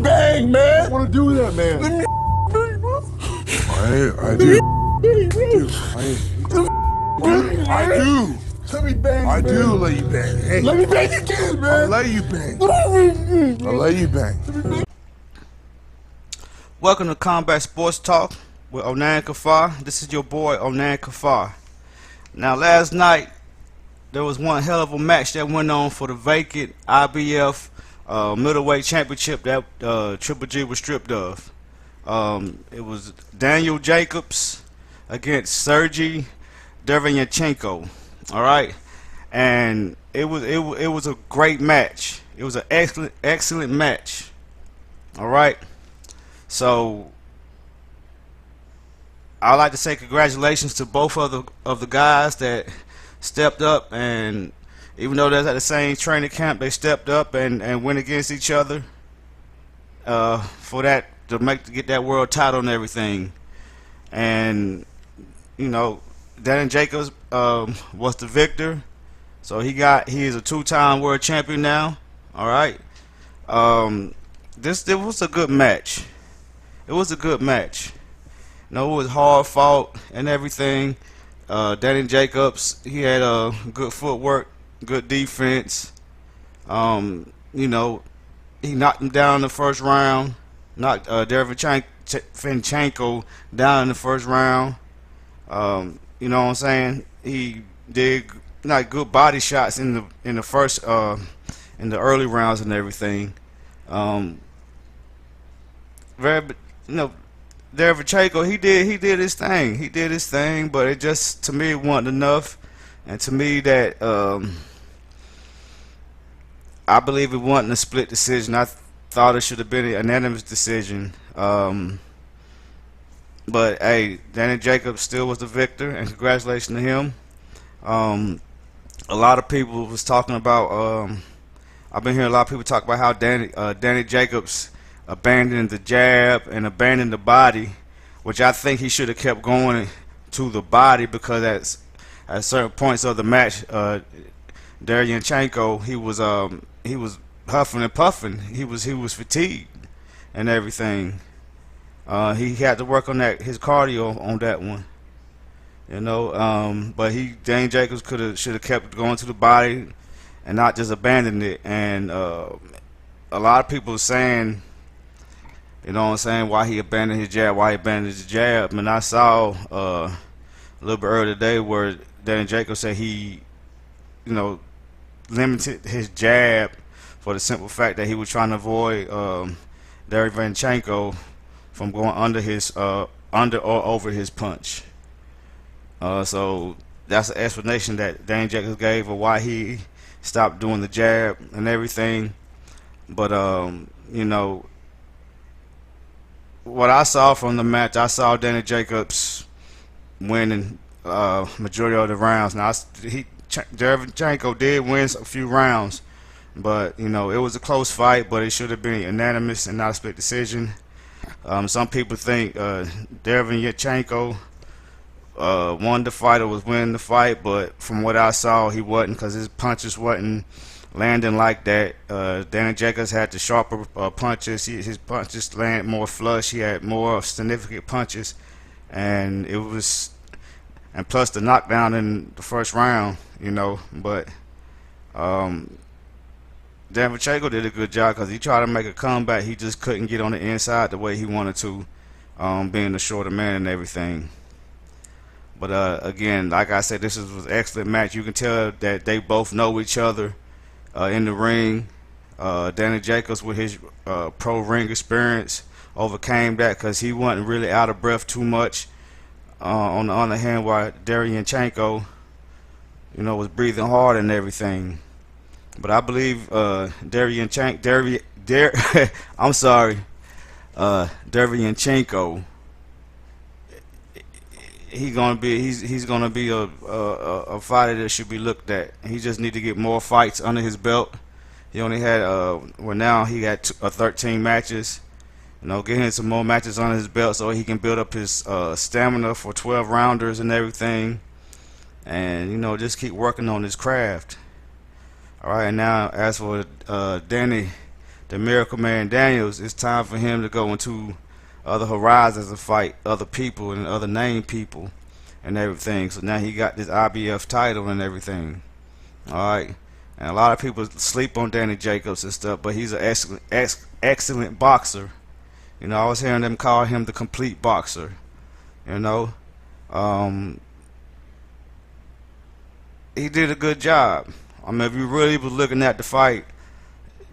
bang, man. I want to do that, man. Let me bang, bro. I do. I do. Let me bang, I man. do let you bang. Hey, Let me bang again, man. I'll let you bang. I'll let you bang. Welcome to Combat Sports Talk with Onan Kafar. This is your boy Onan Kafar. Now, last night there was one hell of a match that went on for the vacant IBF middleweight championship that Triple G was stripped of. It was Daniel Jacobs against Sergiy Derevyanchenko. All right, and it was a great match. It was an excellent match. All right. So I'd like to say congratulations to both of the guys that stepped up, and even though they're at the same training camp, they stepped up and went against each other for that to get that world title and everything. And you know, Daniel Jacobs was the victor, so he is a two-time world champion now. All right, this was a good match. It was a good match. You know, it was hard fought and everything. Daniel Jacobs, he had good footwork, good defense. You know, he knocked him down in the first round. Knocked Derevyanchenko down in the first round. You know what I'm saying? He did not good body shots in the first in the early rounds and everything. Derevyanchenko, he did his thing. He did his thing, but it just, to me, it wasn't enough. And to me, that I believe it wasn't a split decision. I thought it should have been an unanimous decision. But hey, Daniel Jacobs still was the victor, and congratulations to him. A lot of people was talking about. I've been hearing a lot of people talk about how Daniel Jacobs abandoned the jab and abandoned the body, which I think he should have kept going to the body, because at certain points of the match, Derevyanchenko, he was huffing and puffing. He was fatigued and everything. He had to work on his cardio on that one, you know. But Daniel Jacobs should have kept going to the body and not just abandoned it. And a lot of people are saying, you know what I'm saying, why he abandoned his jab, And I saw a little bit earlier today where Daniel Jacobs said he, you know, limited his jab for the simple fact that he was trying to avoid Derevyanchenko from going under or over his punch. So that's an explanation that Daniel Jacobs gave of why he stopped doing the jab and everything. But you know, what I saw from the match, I saw Daniel Jacobs winning majority of the rounds. Now, Derevyanchenko did win a few rounds, but you know, it was a close fight, but it should have been unanimous and not a split decision. Some people think Derevyanchenko won the fight or was winning the fight, but from what I saw, he wasn't, because his punches wasn't landing like that. Daniel Jacobs had the sharper punches. His punches landed more flush. He had more significant punches, and plus the knockdown in the first round, you know. But Derevyanchenko did a good job, because he tried to make a comeback. He just couldn't get on the inside the way he wanted to, being the shorter man and everything. But again, like I said, this was an excellent match. You can tell that they both know each other in the ring. Daniel Jacobs, with his pro ring experience, overcame that, because he wasn't really out of breath too much. On the other hand, while Derevyanchenko, you know, was breathing hard and everything. But I believe Derevyanchenko, he's gonna be a fighter that should be looked at. He just need to get more fights under his belt. He only had now he got 13 matches. You know, get him some more matches on his belt so he can build up his stamina for 12 rounders and everything. And you know, just keep working on his craft. All right, now as for Daniel the Miracle Man Daniels, it's time for him to go into other horizons and fight other people and other named people and everything. So now he got this IBF title and everything. Alright. And a lot of people sleep on Danny Jacobs and stuff, but he's an excellent boxer. You know, I was hearing them call him the complete boxer. You know, he did a good job. I mean, if you really was looking at the fight,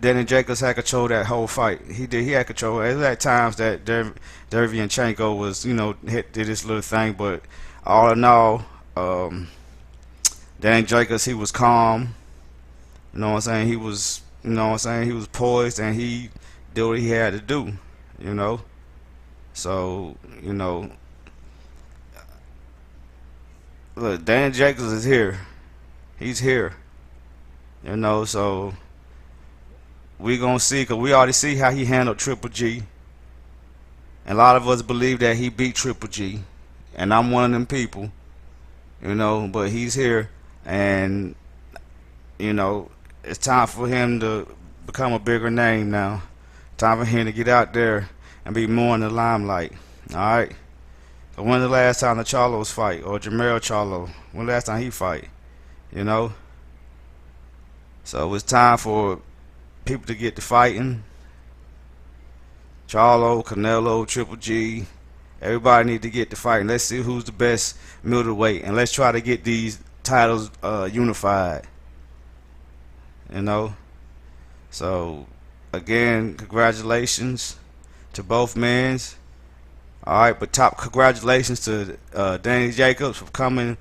Danny Jacobs had control that whole fight. He did. He had control. There was at times that Derevyanchenko was, you know, did this little thing, but all in all, Danny Jacobs, he was calm. You know what I'm saying? He was, you know what I'm saying? He was poised and he did what he had to do. You know, so you know, look, Danny Jacobs is here. He's here. You know, so we gonna see, cause we already see how he handled Triple G, and a lot of us believe that he beat Triple G, and I'm one of them people. You know, but he's here, and you know, it's time for him to become a bigger name now. Time for him to get out there and be more in the limelight. Alright? So when the last time the Charlos fight, or Jermell Charlo, when the last time he fight? You know? So it's time for people to get to fighting. Charlo, Canelo, Triple G, everybody need to get to fighting. Let's see who's the best middleweight, and let's try to get these titles unified. You know? So again, congratulations to both men. Alright, but top congratulations to Danny Jacobs for becoming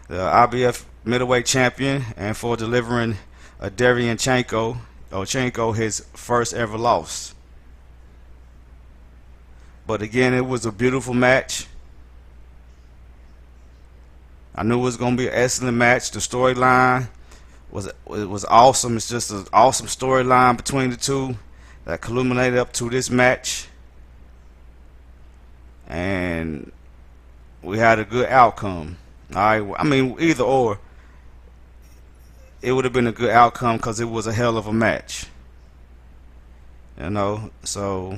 the IBF middleweight champion and for delivering Derevyanchenko his first ever loss. But again, it was a beautiful match. I knew it was going to be an excellent match. The storyline was awesome. It's just an awesome storyline between the two that culminated up to this match, and we had a good outcome. Alright, I mean, either or, it would have been a good outcome because it was a hell of a match. You know, so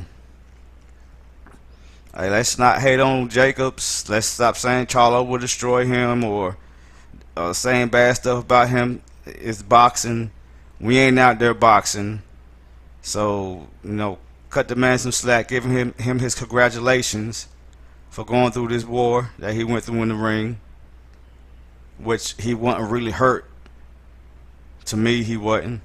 hey, let's not hate on Jacobs. Let's stop saying Charlo will destroy him or saying bad stuff about him. It's boxing. We ain't out there boxing. So, you know, cut the man some slack. Give him his congratulations for going through this war that he went through in the ring, which he wasn't really hurt. To me, he wasn't.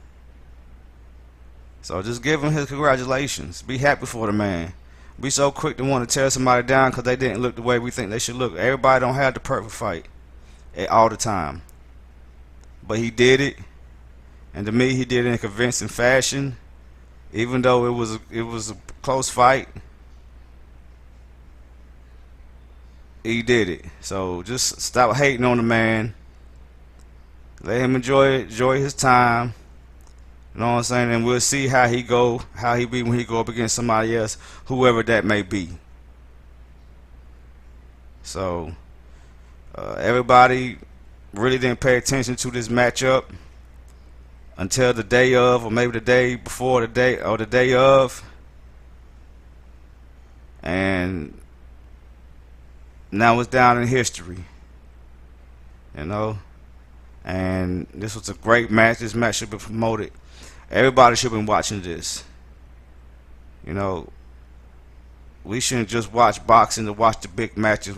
So just give him his congratulations. Be happy for the man. Be so quick to want to tear somebody down because they didn't look the way we think they should look. Everybody don't have the perfect fight all the time. But he did it, and to me, he did it in convincing fashion. Even though it was a close fight, he did it. So just stop hating on the man. Let him enjoy his time. You know what I'm saying? And we'll see how he be when he go up against somebody else, whoever that may be. So everybody really didn't pay attention to this matchup until the day of, or maybe the day before the day, or the day of, and now it's down in history. You know, and this was a great match. This match should be promoted. Everybody should have been watching this. You know, we shouldn't just watch boxing to watch the big matches.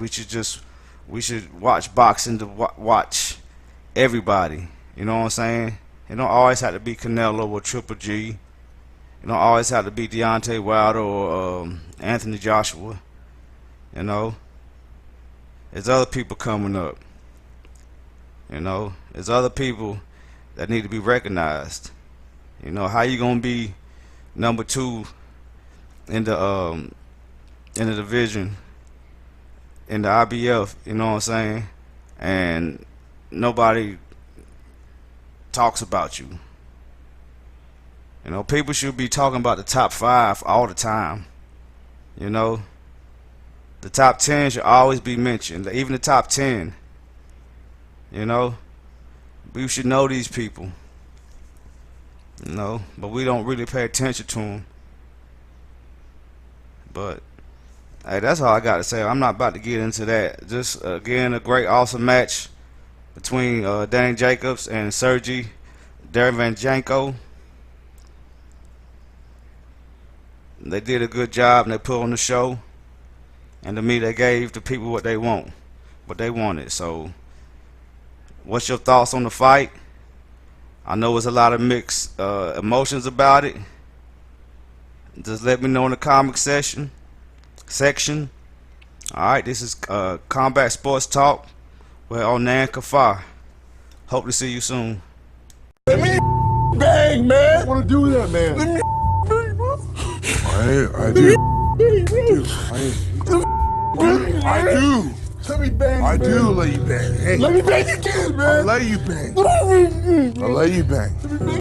We should watch boxing to watch everybody. You know what I'm saying? It don't always have to be Canelo or Triple G. It don't always have to be Deontay Wilder or Anthony Joshua. You know, there's other people coming up. You know, there's other people that need to be recognized. You know, how you gonna be number 2 in the division in the IBF? You know what I'm saying? And nobody talks about you. You know, people should be talking about the top 5 all the time. You know, the top 10 should always be mentioned, even the top 10. You know, we should know these people. You know, but we don't really pay attention to him. But hey, that's all I got to say. I'm not about to get into that. Just again, a great, awesome match between Danny Jacobs and Sergiy Derevyanchenko. They did a good job and they put on the show. And to me, they gave the people what they wanted. So, what's your thoughts on the fight? I know there's a lot of mixed emotions about it. Just let me know in the comment section. Alright, this is Combat Sports Talk with Onan Kafar. Hope to see you soon. Let me bang, man. I want to do that, man. Let me bang, bro. I do. I do. Let me bang, I man. do let you bang. Hey, Let me bang again, I'll man. let you bang. Let me I'll let you bang.